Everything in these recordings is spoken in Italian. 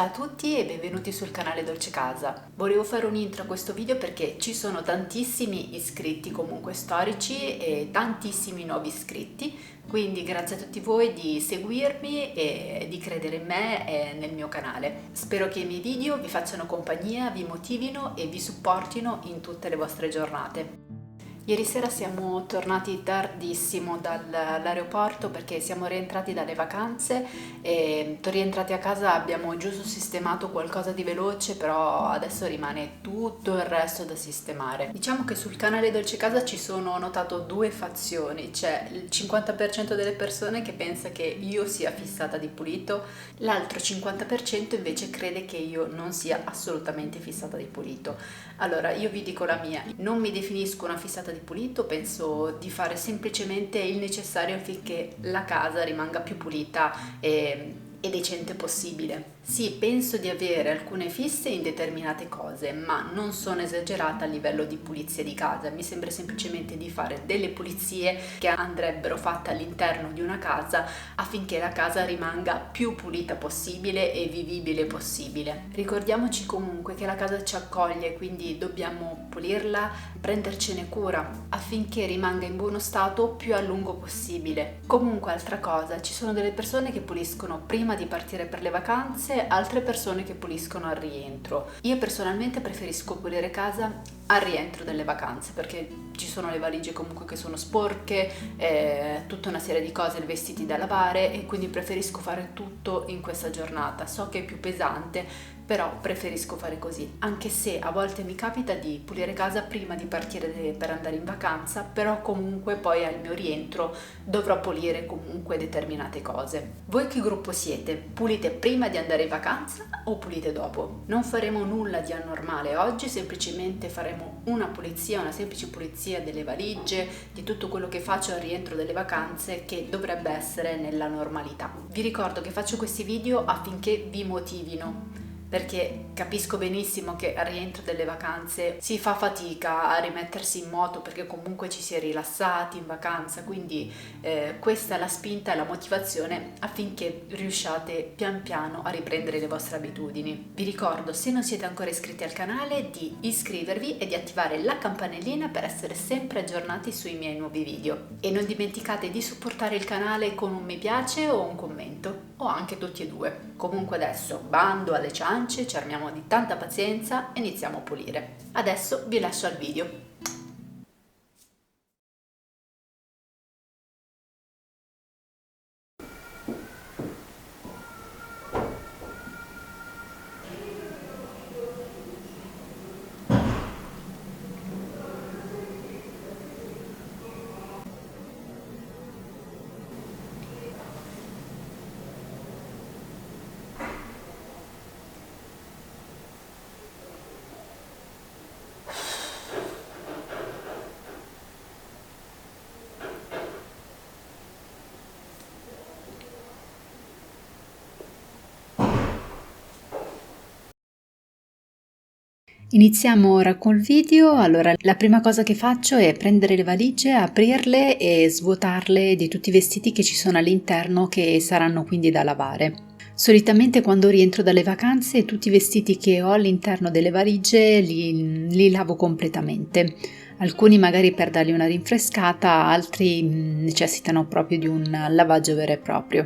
Ciao a tutti e benvenuti sul canale Dolce Casa. Volevo fare un intro a questo video perché ci sono tantissimi iscritti comunque storici e tantissimi nuovi iscritti, quindi grazie a tutti voi di seguirmi e di credere in me e nel mio canale. Spero che i miei video vi facciano compagnia, vi motivino e vi supportino in tutte le vostre giornate. Ieri sera siamo tornati tardissimo dall'aeroporto perché siamo rientrati dalle vacanze e rientrati a casa abbiamo giusto sistemato qualcosa di veloce, però adesso rimane tutto il resto da sistemare. Diciamo che sul canale Dolce Casa ci sono, ho notato, due fazioni: c'è il 50% delle persone che pensa che io sia fissata di pulito, l'altro 50% invece crede che io non sia assolutamente fissata di pulito. Allora, io vi dico la mia: non mi definisco una fissata di pulito, penso di fare semplicemente il necessario affinché la casa rimanga più pulita e decente possibile. Sì, penso di avere alcune fisse in determinate cose, ma non sono esagerata a livello di pulizia di casa. Mi sembra semplicemente di fare delle pulizie che andrebbero fatte all'interno di una casa affinché la casa rimanga più pulita possibile e vivibile possibile. Ricordiamoci comunque che la casa ci accoglie, quindi dobbiamo pulirla, prendercene cura affinché rimanga in buono stato più a lungo possibile. Comunque, altra cosa, ci sono delle persone che puliscono prima di partire per le vacanze, altre persone che puliscono al rientro. Io personalmente preferisco pulire casa al rientro delle vacanze perché ci sono le valigie comunque che sono sporche, tutta una serie di cose, vestiti da lavare, e quindi preferisco fare tutto in questa giornata. So che è più pesante, però preferisco fare così, anche se a volte mi capita di pulire casa prima di partire per andare in vacanza, però comunque poi al mio rientro dovrò pulire comunque determinate cose. Voi che gruppo siete? Pulite prima di andare in vacanza o pulite dopo? Non faremo nulla di anormale oggi, semplicemente faremo una semplice pulizia delle valigie, di tutto quello che faccio al rientro delle vacanze, che dovrebbe essere nella normalità. Vi ricordo che faccio questi video affinché vi motivino, perché capisco benissimo che al rientro delle vacanze si fa fatica a rimettersi in moto perché comunque ci si è rilassati in vacanza, quindi questa è la spinta e la motivazione affinché riusciate pian piano a riprendere le vostre abitudini. Vi ricordo, se non siete ancora iscritti al canale, di iscrivervi e di attivare la campanellina per essere sempre aggiornati sui miei nuovi video. E non dimenticate di supportare il canale con un mi piace o un commento, o anche tutti e due. Comunque adesso bando alle ciance, ci armiamo di tanta pazienza e iniziamo a pulire. Adesso vi lascio al video. Iniziamo ora col video. Allora, la prima cosa che faccio è prendere le valigie, aprirle e svuotarle di tutti i vestiti che ci sono all'interno, che saranno quindi da lavare. Solitamente quando rientro dalle vacanze tutti i vestiti che ho all'interno delle valigie li lavo completamente. Alcuni magari per dargli una rinfrescata, altri necessitano proprio di un lavaggio vero e proprio.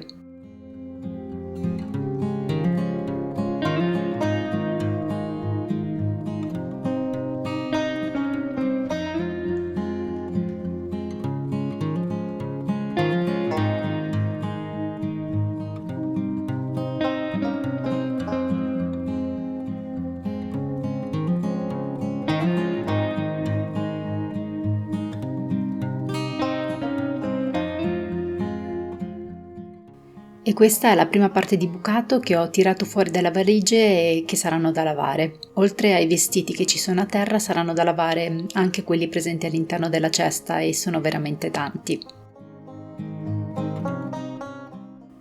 E questa è la prima parte di bucato che ho tirato fuori dalla valigia e che saranno da lavare. Oltre ai vestiti che ci sono a terra, saranno da lavare anche quelli presenti all'interno della cesta, e sono veramente tanti.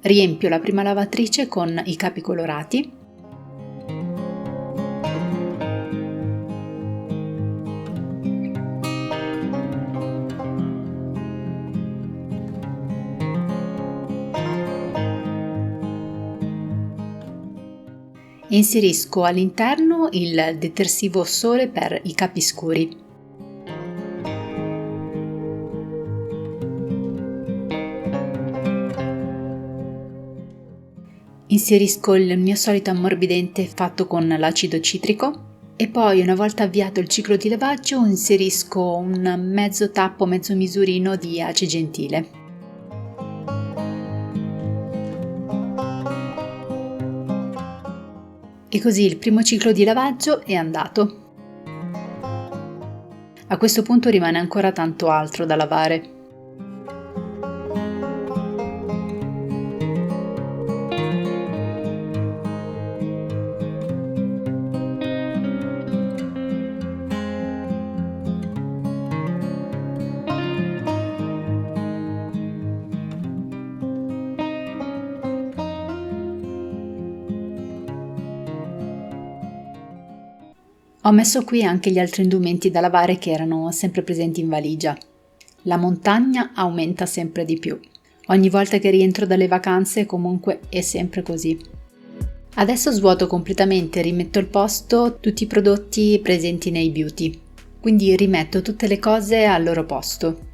Riempio la prima lavatrice con i capi colorati. Inserisco all'interno il detersivo Sole per i capi scuri. Inserisco il mio solito ammorbidente fatto con l'acido citrico e poi, una volta avviato il ciclo di lavaggio, inserisco un mezzo tappo, mezzo misurino di ace gentile. E così il primo ciclo di lavaggio è andato. A questo punto rimane ancora tanto altro da lavare. Ho messo qui anche gli altri indumenti da lavare che erano sempre presenti in valigia. La montagna aumenta sempre di più. Ogni volta che rientro dalle vacanze comunque è sempre così. Adesso svuoto completamente e rimetto al posto tutti i prodotti presenti nei beauty. Quindi rimetto tutte le cose al loro posto.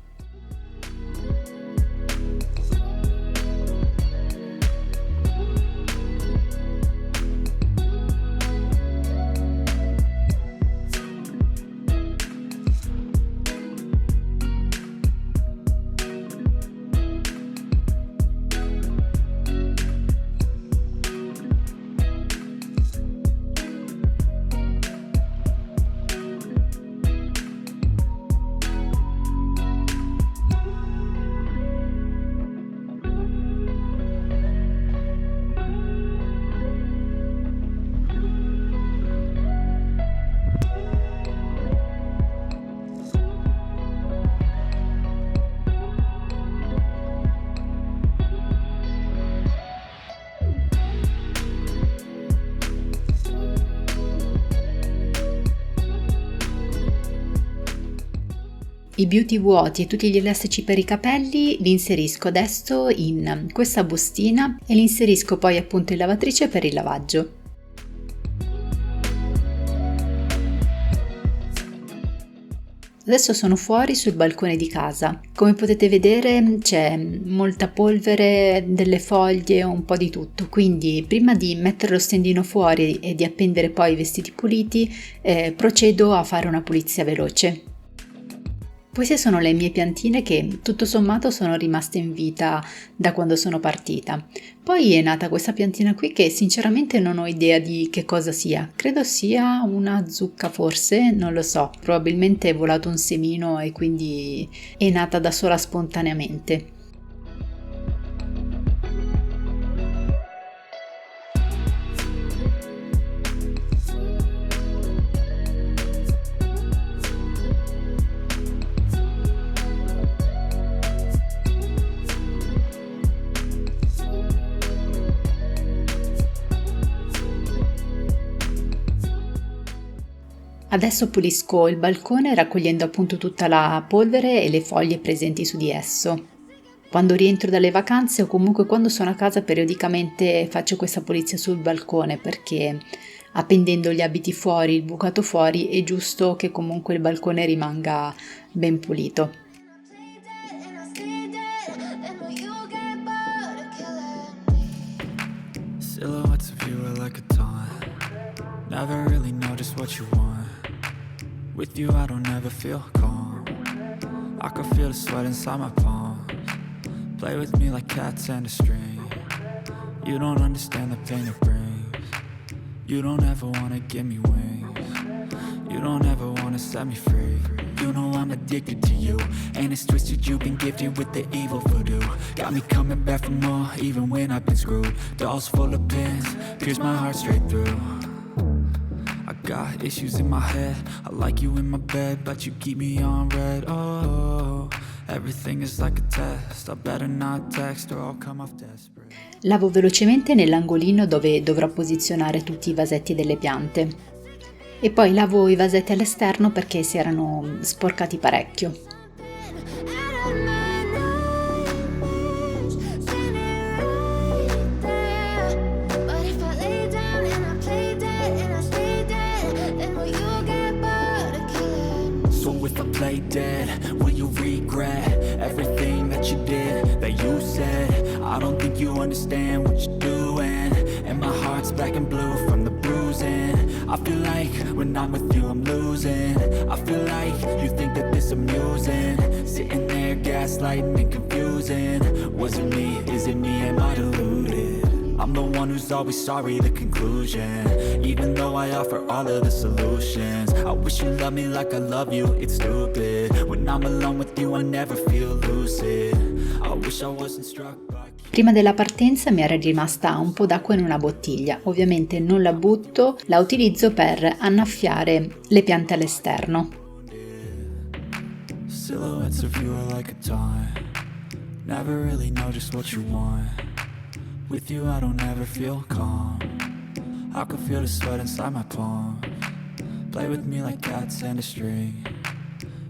I beauty vuoti e tutti gli elastici per i capelli li inserisco adesso in questa bustina e li inserisco poi appunto in lavatrice per il lavaggio. Adesso sono fuori sul balcone di casa. Come potete vedere c'è molta polvere, delle foglie, un po' di tutto, quindi prima di mettere lo stendino fuori e di appendere poi i vestiti puliti, procedo a fare una pulizia veloce. Queste sono le mie piantine che tutto sommato sono rimaste in vita da quando sono partita. Poi è nata questa piantina qui che sinceramente non ho idea di che cosa sia. Credo sia una zucca forse, non lo so. Probabilmente è volato un semino e quindi è nata da sola spontaneamente. Adesso pulisco il balcone raccogliendo appunto tutta la polvere e le foglie presenti su di esso. Quando rientro dalle vacanze o comunque quando sono a casa periodicamente faccio questa pulizia sul balcone perché appendendo gli abiti fuori, il bucato fuori, è giusto che comunque il balcone rimanga ben pulito. Silhouettes of you are like a taunt. Never really know just what you want. With you I don't ever feel calm. I can feel the sweat inside my palms. Play with me like cats and a string. You don't understand the pain it brings. You don't ever wanna give me wings. You don't ever wanna set me free. You know I'm addicted to you, and it's twisted, you've been gifted with the evil voodoo. Got me coming back for more, even when I've been screwed. Dolls full of pins, pierce my heart straight through. I got issues in my head, I like you in my bed, but you keep me on red. Oh, everything is like a test, I better not text or I'll come off desperate. Lavo velocemente nell'angolino dove dovrò posizionare tutti i vasetti delle piante. E poi lavo i vasetti all'esterno perché si erano sporcati parecchio. But if I lay down and I play feel like when I'm with you I'm losing. I feel like you think that this amusing. Sitting there gaslighting and confusing. Was it me? Is it me? Am I deluded? I'm the one who's always sorry, the conclusion. Even though I offer all of the solutions. I wish you loved me like I love you, it's stupid. When I'm alone with you I never feel lucid. I wish I wasn't struck by... Prima della partenza mi era rimasta un po' d'acqua in una bottiglia, ovviamente non la butto, la utilizzo per annaffiare le piante all'esterno. Silhouettes of you are like a taunt. Never really know just what you want. With you I don't ever feel calm. I can feel the sweat inside my palm. Play with me like cats and a string.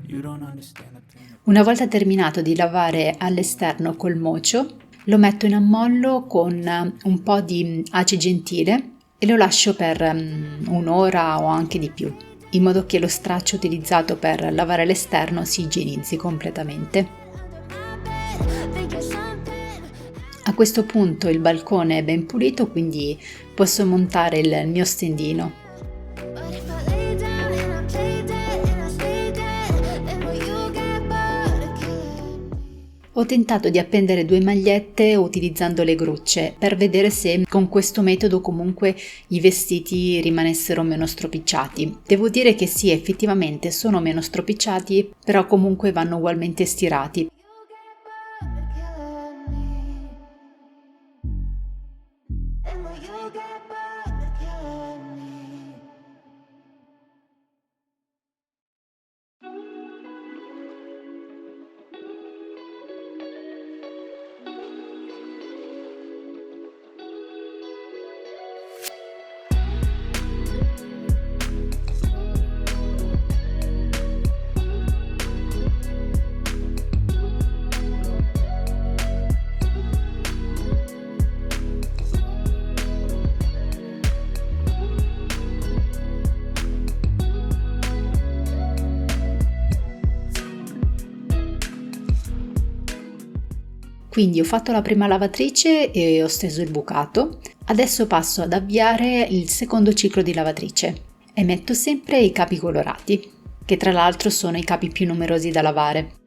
You don't understand the pain. Una volta terminato di lavare all'esterno col mocio, lo metto in ammollo con un po' di ace gentile e lo lascio per un'ora o anche di più, in modo che lo straccio utilizzato per lavare all'esterno si igienizzi completamente. A questo punto il balcone è ben pulito, quindi posso montare il mio stendino. Ho tentato di appendere 2 magliette utilizzando le grucce per vedere se con questo metodo comunque i vestiti rimanessero meno stropicciati. Devo dire che sì, effettivamente sono meno stropicciati, però comunque vanno ugualmente stirati. Quindi ho fatto la prima lavatrice e ho steso il bucato. Adesso passo ad avviare il secondo ciclo di lavatrice e metto sempre i capi colorati, che tra l'altro sono i capi più numerosi da lavare.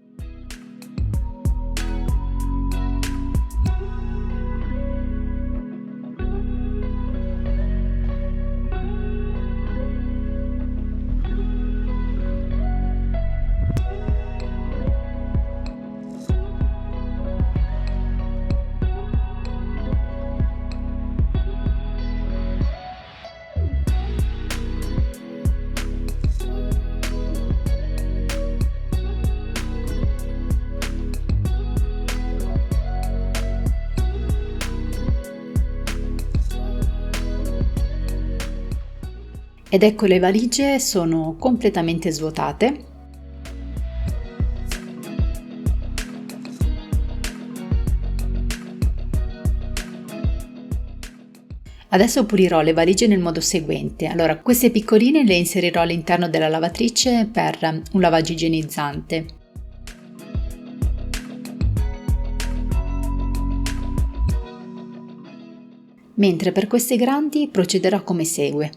Ed ecco, le valigie sono completamente svuotate. Adesso pulirò le valigie nel modo seguente. Allora, queste piccoline le inserirò all'interno della lavatrice per un lavaggio igienizzante. Mentre per queste grandi procederò come segue.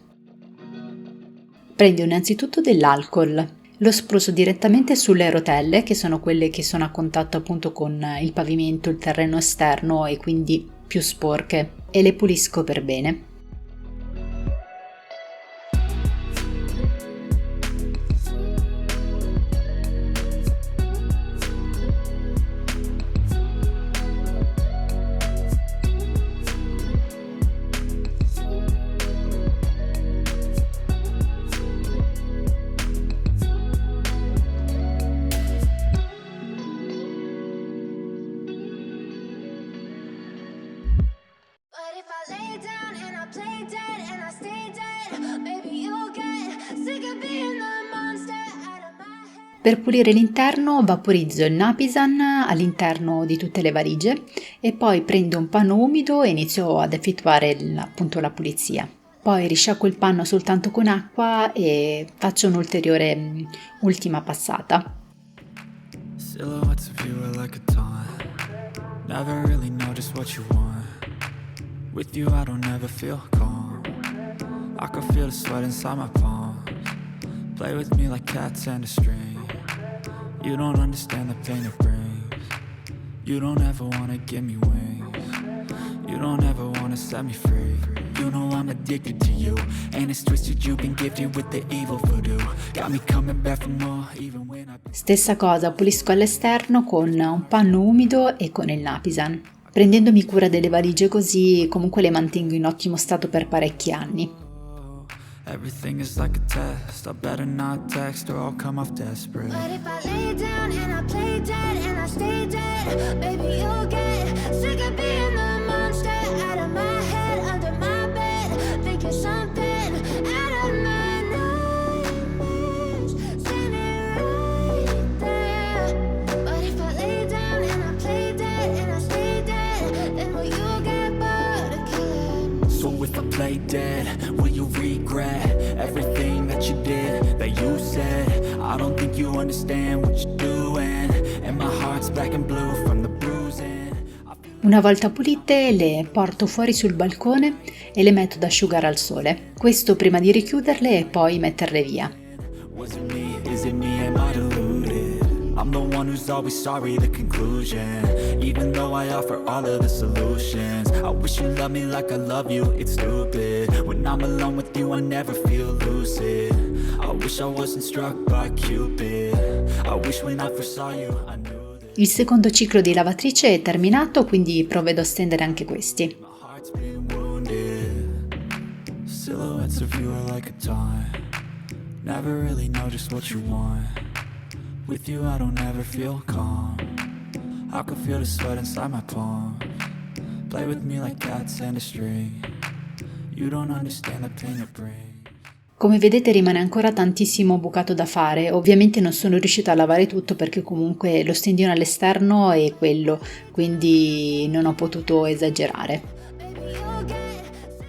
Prendo innanzitutto dell'alcol, lo spruzzo direttamente sulle rotelle, che sono quelle che sono a contatto appunto con il pavimento, il terreno esterno e quindi più sporche, e le pulisco per bene. Per pulire l'interno vaporizzo il Napisan all'interno di tutte le valigie e poi prendo un panno umido e inizio ad effettuare appunto la pulizia. Poi risciacquo il panno soltanto con acqua e faccio un'ulteriore ultima passata. Silhouettes of you are like a taunt. Never really know just what you want. With you I don't ever feel calm. I can feel the sweat inside my palms. Play with me like cats and a string. You don't understand the pain it brings. You don't ever wanna give me wings. You don't ever wanna set me free. You know I'm addicted to you, and it's twisted, you've been gifted with the evil voodoo. Got me coming back for more, even when I... Stessa cosa, pulisco all'esterno con un panno umido e con il Napisan. Prendendomi cura delle valigie così, comunque le mantengo in ottimo stato per parecchi anni. Everything is like a test. I better not text or I'll come off desperate. But if I lay down and I play dead and I stay dead, baby, you'll get sick of being the monster out of my head, under my bed, thinking something out of my nightmares, standing right there. But if I lay down and I play dead and I stay dead, then will you get bored of killing me? So if I play dead, will you regret everything that you did, that you said? I don't think you understand what you're doing, and my heart's black and blue from the bruising. Una volta pulite le porto fuori sul balcone e le metto ad asciugare al sole. Questo prima di richiuderle e poi metterle via. Was it me? Is it me? Am I deluded? I'm the one who's always sorry, the conclusion. Even though I offer all of the solutions, I wish you loved me like I love you, it's stupid. When I'm alone with you I never feel lucid. I wish I wasn't struck by Cupid. I wish when I first saw you I knew that. Il secondo ciclo di lavatrice è terminato, quindi provvedo a stendere anche questi. My heart's been wounded. Silhouettes of you are like a time. Never really know just what you want. With you I don't ever feel calm. I can feel the sweat inside my palms. Play with me like cats and a string. You don't understand the pain it brings. Come vedete rimane ancora tantissimo bucato da fare, ovviamente non sono riuscita a lavare tutto perché comunque lo stendino all'esterno è quello, quindi non ho potuto esagerare.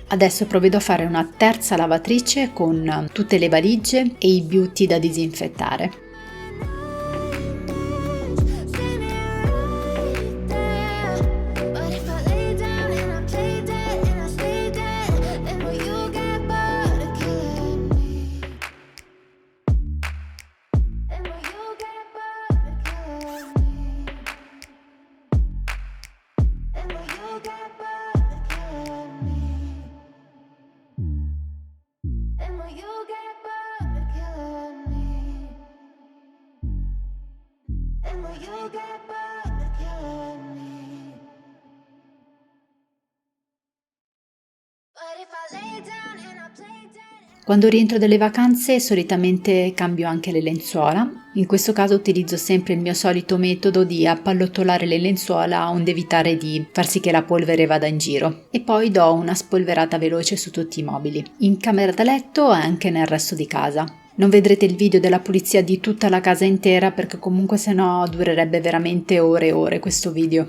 Adesso provvedo a fare una terza lavatrice con tutte le valigie e i beauty da disinfettare. Quando rientro dalle vacanze solitamente cambio anche le lenzuola, in questo caso utilizzo sempre il mio solito metodo di appallottolare le lenzuola onde evitare di far sì che la polvere vada in giro e poi do una spolverata veloce su tutti i mobili, in camera da letto e anche nel resto di casa. Non vedrete il video della pulizia di tutta la casa intera perché comunque sennò durerebbe veramente ore e ore questo video.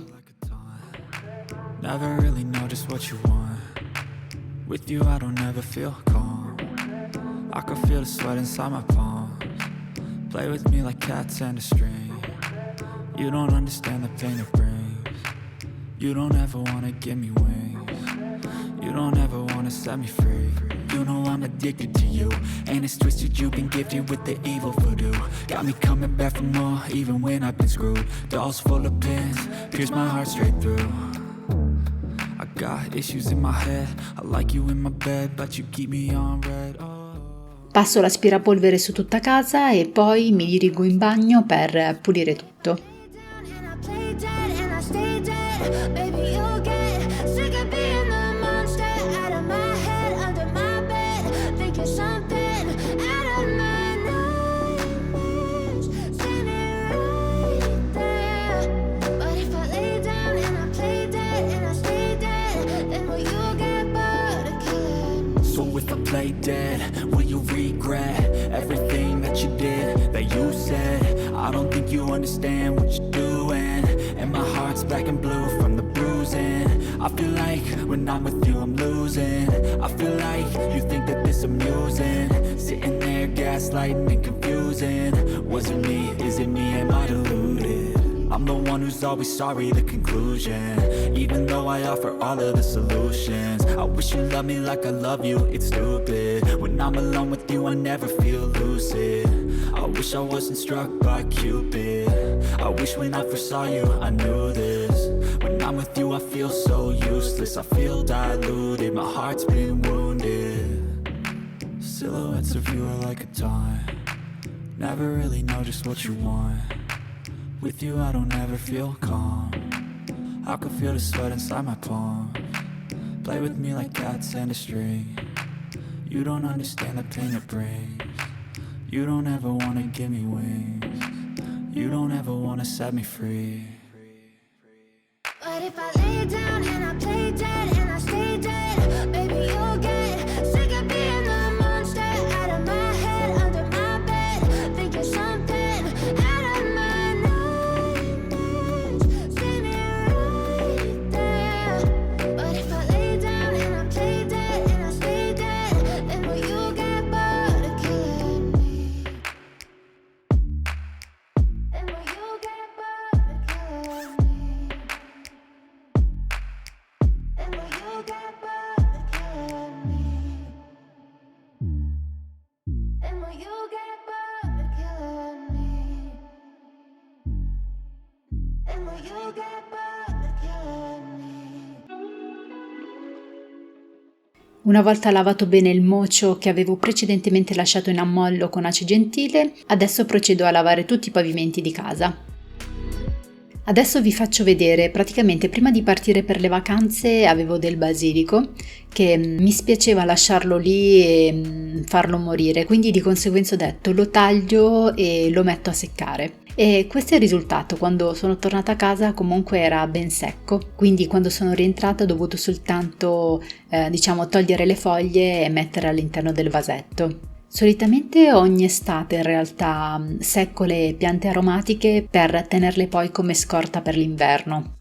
Never really know just what you want. With you I don't ever feel calm. I can feel the sweat inside my palms. Play with me like cats and a string. You don't understand the pain it brings. You don't ever wanna give me wings. You don't ever wanna set me free. You know I'm addicted to you, and it's twisted, you've been gifted with the evil voodoo. Got me coming back for more, even when I've been screwed. Dolls full of pins, pierce my heart straight through. I got issues in my head, I like you in my bed, but you keep me on red. Oh. Passo l'aspirapolvere su tutta casa e poi mi dirigo in bagno per pulire tutto. Play dead, will you regret everything that you did, that you said? I don't think you understand what you're doing, and my heart's black and blue from the bruising. I feel like when I'm with you I'm losing. I feel like you think that this amusing, sitting there gaslighting and confusing. Was it me? Is it me? Am I deluded? I'm the one who's always sorry, the conclusion. Even though I offer all of the solutions, I wish you loved me like I love you, it's stupid. When I'm alone with you I never feel lucid. I wish I wasn't struck by Cupid. I wish when I first saw you I knew this. When I'm with you I feel so useless, I feel diluted, my heart's been wounded. Silhouettes of you are like a taunt. Never really know just what you want. With you I don't ever feel calm. I can feel the sweat inside my palms. Play with me like cats and a string. You don't understand the pain it brings. You don't ever wanna give me wings. You don't ever wanna set me free. But if I lay down and I play dead and I stay dead, baby you'll get sick of being the monster out of my head, under my bed, thinking something out of my nightmares. See me right there. But if I lay down and I play dead and I stay dead, then will you get bored of killing me? Then will you get bored of killing me? And will you get bored of killing me? And will you get bored of killing me? And will you get bored of killing me? Una volta lavato bene il mocio che avevo precedentemente lasciato in ammollo con ace gentile, adesso procedo a lavare tutti i pavimenti di casa. Adesso vi faccio vedere, praticamente prima di partire per le vacanze avevo del basilico che mi spiaceva lasciarlo lì e farlo morire, quindi di conseguenza ho detto lo taglio e lo metto a seccare. E questo è il risultato. Quando sono tornata a casa comunque era ben secco, quindi quando sono rientrata ho dovuto soltanto togliere le foglie e mettere all'interno del vasetto. Solitamente ogni estate in realtà secco le piante aromatiche per tenerle poi come scorta per l'inverno.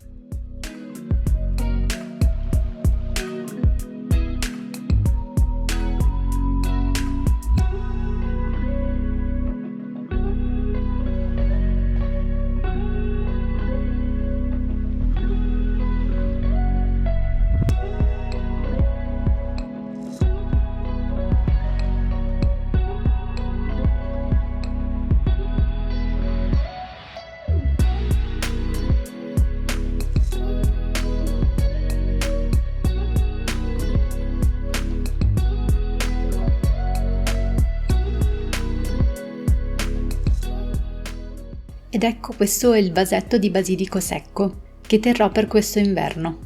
Ed ecco, questo è il vasetto di basilico secco che terrò per questo inverno.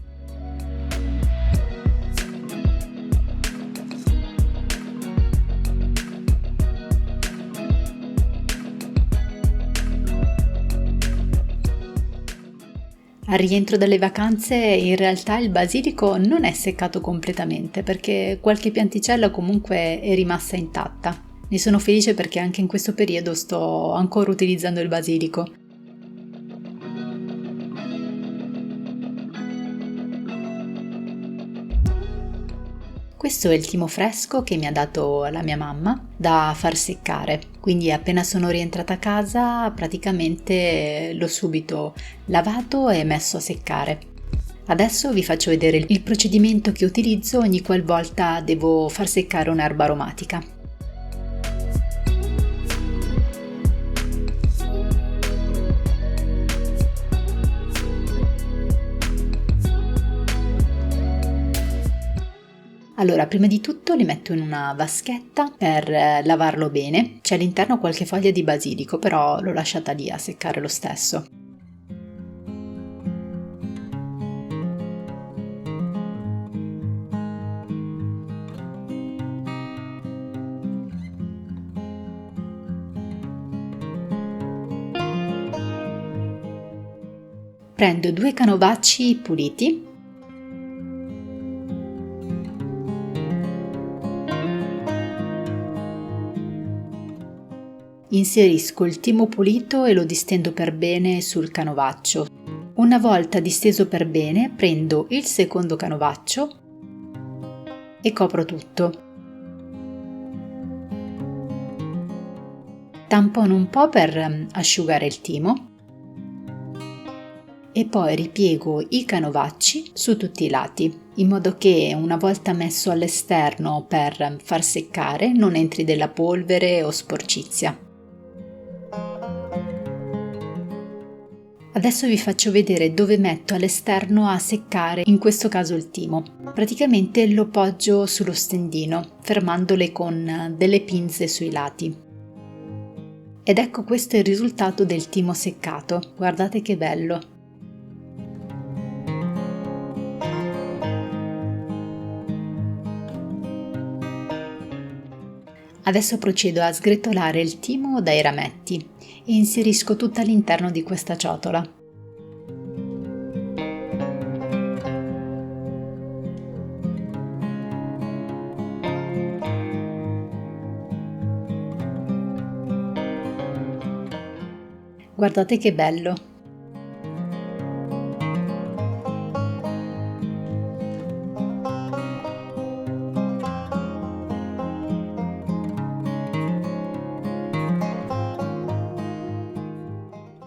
Al rientro dalle vacanze in realtà il basilico non è seccato completamente perché qualche pianticella comunque è rimasta intatta. Ne sono felice perché anche in questo periodo sto ancora utilizzando il basilico. Questo è il timo fresco che mi ha dato la mia mamma da far seccare, quindi appena sono rientrata a casa praticamente l'ho subito lavato e messo a seccare. Adesso vi faccio vedere il procedimento che utilizzo ogni qualvolta devo far seccare un'erba aromatica. Allora, prima di tutto li metto in una vaschetta per lavarlo bene. C'è all'interno qualche foglia di basilico, però l'ho lasciata lì a seccare lo stesso. Prendo 2 canovacci puliti. Inserisco il timo pulito e lo distendo per bene sul canovaccio. Una volta disteso per bene, prendo il secondo canovaccio e copro tutto. Tampono un po' per asciugare il timo e poi ripiego i canovacci su tutti i lati, in modo che una volta messo all'esterno per far seccare non entri della polvere o sporcizia. Adesso vi faccio vedere dove metto all'esterno a seccare, in questo caso il timo. Praticamente lo poggio sullo stendino, fermandole con delle pinze sui lati. Ed ecco questo è il risultato del timo seccato, guardate che bello! Adesso procedo a sgretolare il timo dai rametti e inserisco tutto all'interno di questa ciotola. Guardate che bello!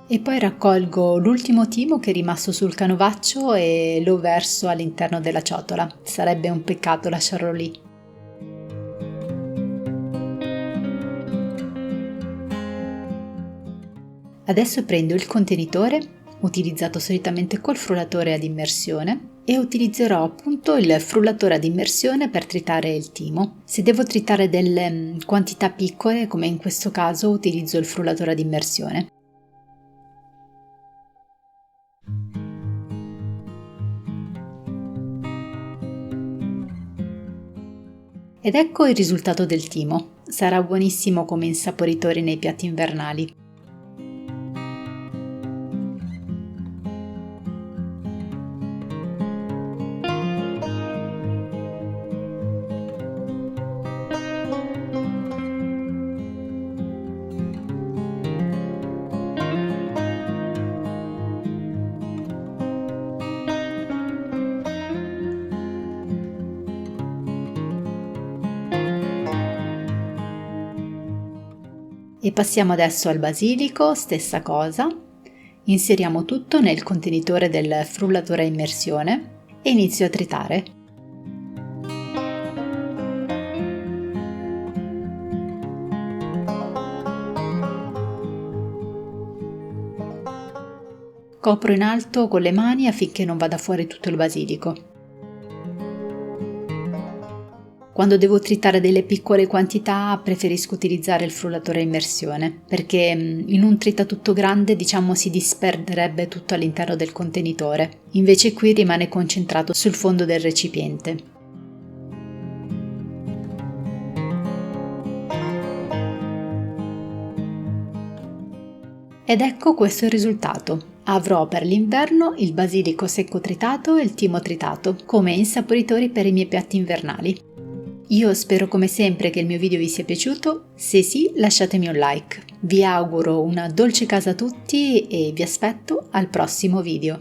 E poi raccolgo l'ultimo timo che è rimasto sul canovaccio e lo verso all'interno della ciotola. Sarebbe un peccato lasciarlo lì. Adesso prendo il contenitore, utilizzato solitamente col frullatore ad immersione, e utilizzerò appunto il frullatore ad immersione per tritare il timo. Se devo tritare delle quantità piccole, come in questo caso, utilizzo il frullatore ad immersione. Ed ecco il risultato del timo. Sarà buonissimo come insaporitore nei piatti invernali. E passiamo adesso al basilico, stessa cosa. Inseriamo tutto nel contenitore del frullatore a immersione e inizio a tritare. Copro in alto con le mani affinché non vada fuori tutto il basilico. Quando devo tritare delle piccole quantità preferisco utilizzare il frullatore a immersione, perché in un tritatutto grande si disperderebbe tutto all'interno del contenitore, invece qui rimane concentrato sul fondo del recipiente. Ed ecco questo è il risultato. Avrò per l'inverno il basilico secco tritato e il timo tritato come insaporitori per i miei piatti invernali. Io spero come sempre che il mio video vi sia piaciuto, se sì lasciatemi un like. Vi auguro una dolce casa a tutti e vi aspetto al prossimo video.